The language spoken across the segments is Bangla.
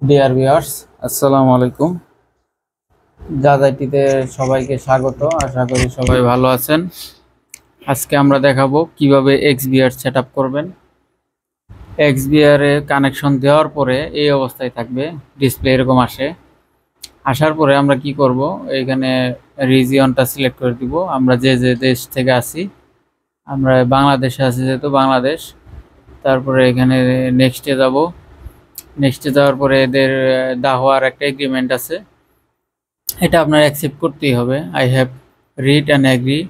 ডিয়ার ভিউয়ার্স, আসসালামু আলাইকুম। জাজাইটিতে সবাইকে স্বাগত। আশা করি সবাই ভালো আছেন। আজকে আমরা দেখাবো কিভাবে এক্সবিআর সেটআপ করবেন। এক্সবিআর এ কানেকশন দেওয়ার পরে এই অবস্থায় থাকবে, ডিসপ্লে এরকম আসার পরে আমরা কি করব, এখানে রিজিয়নটা সিলেক্ট করে দিব। আমরা যে যে দেশ থেকে আসি, আমরা বাংলাদেশে আছি যেহেতু বাংলাদেশ। তারপরে এখানে নেক্সটে যাব। নেক্সটে যাওয়ার পরে এদের দাহোয়ার একটা এগ্রিমেন্ট আছে, এটা আপনার অ্যাকসেপ্ট করতেই হবে। I have read and agree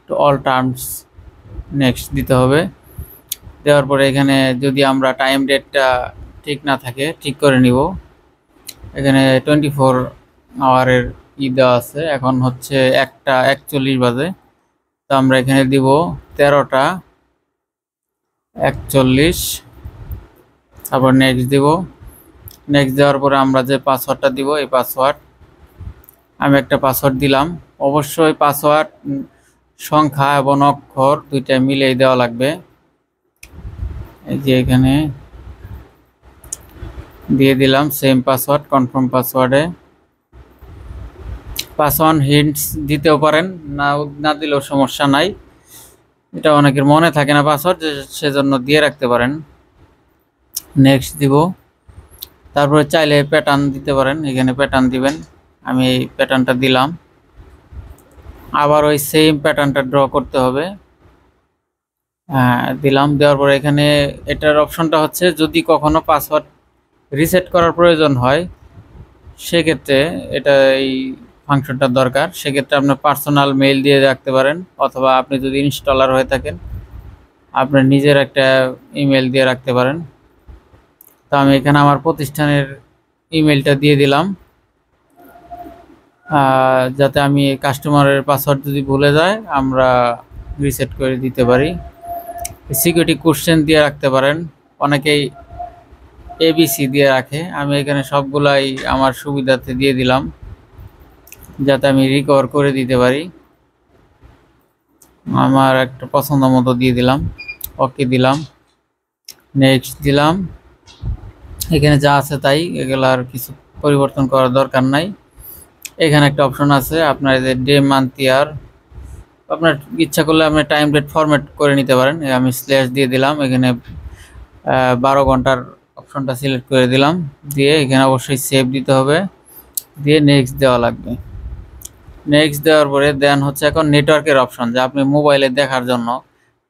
to all terms, next দিতে হবে। দেওয়ার পরে এখানে যদি আমরা টাইম ডেটটা ঠিক না থাকে ঠিক করে নিব। এখানে 24 আওয়ারের দেওয়া আছে, এখন হচ্ছে 1টা 41 বাজে। তো আমরা এখানে দিব 13টা 41। তারপর নেক্সট দিব। নেক্সট দেওয়ার পরে আমরা যে পাসওয়ার্ডটা দিব, এই পাসওয়ার্ড আমি একটা পাসওয়ার্ড দিলাম। অবশ্যই পাসওয়ার্ড সংখ্যা এবং অক্ষর দুইটা মিলিয়ে দেওয়া লাগবে। এই যে এখানে দিয়ে দিলাম সেম পাসওয়ার্ড, কনফার্ম পাসওয়ার্ডে। পাসওয়ার্ড হিন্টস দিতেও পারেন, না দিলেও সমস্যা নাই। এটা অনেকের মনে থাকে না পাসওয়ার্ড, সেজন্য দিয়ে রাখতে পারেন। নেক্সট দিব। তারপরে চাইলে প্যাটার্ন দিতে পারেন, এখানে প্যাটার্ন দিবেন। আমি এই প্যাটার্নটা দিলাম। আবার ওই সেম প্যাটার্নটা ড্র করতে হবে। দিলাম। দেওয়ার পরে এখানে এটার অপশনটা হচ্ছে যদি কখনো পাসওয়ার্ড রিসেট করার প্রয়োজন হয়, সেক্ষেত্রে এটা এই ফাংশনটা দরকার। সেক্ষেত্রে আপনার পার্সোনাল মেইল দিয়ে রাখতে পারেন, অথবা আপনি যদি ইনস্টলার হয়ে থাকেন আপনার নিজের একটা ইমেল দিয়ে রাখতে পারেন। তো আমি এখানে আমার প্রতিষ্ঠানের ইমেলটা দিয়ে দিলাম, যাতে আমি কাস্টমারের পাসওয়ার্ড যদি ভুলে যায় আমরা রিসেট করে দিতে পারি। সিকিউরিটি কোশ্চেন দিয়ে রাখতে পারেন, অনেকেই এবিসি দিয়ে রাখে। আমি এখানে সবগুলাই আমার সুবিধাতে দিয়ে দিলাম, যাতে আমি রিকভার করে দিতে পারি। আমার একটা পছন্দ মতো দিয়ে দিলাম, ওকে দিলাম, নেক্সট দিলাম। এখানে যা আছে তাই, এগুলো আর কিছু পরিবর্তন করার দরকার নাই। এখানে একটা অপশন আছে আপনার যে ডে মান্থ ইয়ার, আপনার ইচ্ছা করলে আপনি টাইম ডেট ফরম্যাট করে নিতে পারেন। আমি স্ল্যাশ দিয়ে দিলাম, এখানে 12 ঘন্টার অপশনটা সিলেক্ট করে দিলাম। দিয়ে এখানে অবশ্যই সেভ দিতে হবে, দিয়ে নেক্সট দেওয়া লাগবে। নেক্সট দেওয়ার পরে দেন হচ্ছে এখন নেটওয়ার্কের অপশন, যা আপনি মোবাইলে দেখার জন্য,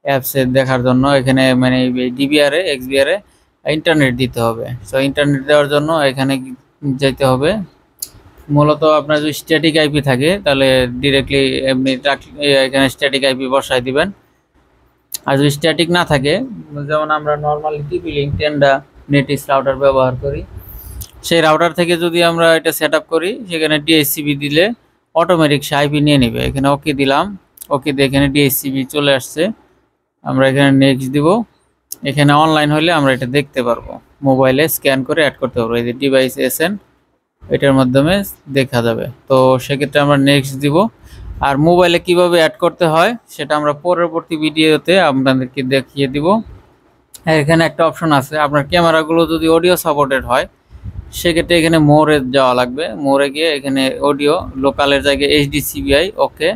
অ্যাপসে দেখার জন্য এখানে মানে ডিবিআর এ এক্সবিআর এ ইন্টারনেট দিতে হবে। সো ইন্টারনেট দেওয়ার জন্য এখানে যেতে হবে। মূলত আপনার যদি স্ট্যাটিক আইপি থাকে তাহলে ডিরেক্টলি এমনি এখানে স্ট্যাটিক আইপি বসায় দিবেন। আর যদি স্ট্যাটিক না থাকে, যেমন আমরা নর্মালি টিপি লিঙ্ক টেন্ডা নেটিস রাউটার ব্যবহার করি, সেই রাউটার থেকে যদি আমরা এটা সেট আপ করি, সেখানে ডিএসসিবি দিলে অটোমেটিক সে আইপি নিয়ে নেবে। এখানে ওকে দিলাম, ওকে দিয়ে এখানে ডিএসসিবি চলে আসছে। আমরা এখানে নেক্সট দিব। এখানে অনলাইন হলে আমরা এটা দেখতে পারবো, মোবাইলে স্ক্যান করে অ্যাড করতে পারবো। এই যে ডিভাইস এসএন, এটার মাধ্যমে দেখা যাবে। তো সেক্ষেত্রে আমরা নেক্সট দিব। আর মোবাইলে কিভাবে অ্যাড করতে হয় সেটা আমরা পরবর্তী ভিডিওতে আপনাদেরকে দেখিয়ে দিব। এখানে একটা অপশন আছে, আপনার ক্যামেরাগুলো যদি অডিও সাপোর্টেড হয় সেক্ষেত্রে এখানে মোরে যাওয়া লাগবে। মোরে গিয়ে এখানে অডিও লোকালের জায়গায় এইচডিসিবিআই ওকে,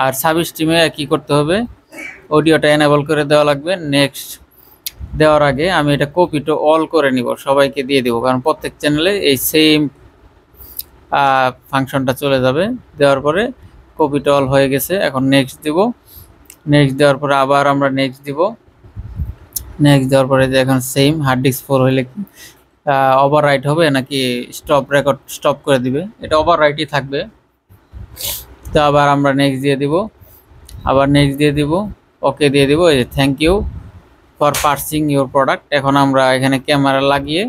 আর সাব স্ট্রিমে কি করতে হবে, অডিওটা এনেবল করে দেওয়া লাগবে। নেক্সট দেওয়ার আগে আমি এটা কপি টু অল করে নিব, সবাইকে দিয়ে দিব, কারণ প্রত্যেক চ্যানেলে এই সেম ফাংশনটা চলে যাবে। দেওয়ার পরে কপি টু অল হয়ে গেছে। এখন নেক্সট দিব। নেক্সট দেওয়ার পরে আবার আমরা নেক্সট দিব। নেক্সট দেওয়ার পরে যে এখন সেম হার্ড ডিস্ক 4 হইলে ওভাররাইট হবে নাকি স্টপ রেকর্ড স্টপ করে দিবে, এটা ওভাররাইটই থাকবে। তো আবার আমরা নেক্সট দিয়ে দিব, আবার নেক্সট দিয়ে দিব, ওকে দিয়ে দিব। এই যে thank you for parsing your product, এখন আমরা এখানে ক্যামেরা লাগিয়ে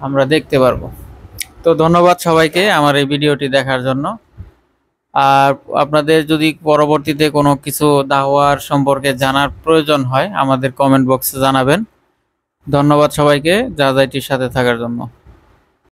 আমরা দেখতে পারবো। তো ধন্যবাদ সবাইকে আমার এই ভিডিওটি দেখার জন্য। আর আপনাদের যদি পরবর্তীতে কোনো কিছু দাওয়ার সম্পর্কে জানার প্রয়োজন হয় আমাদের কমেন্ট বক্সে জানাবেন। ধন্যবাদ সবাইকে জাজাইটির সাথে থাকার জন্য।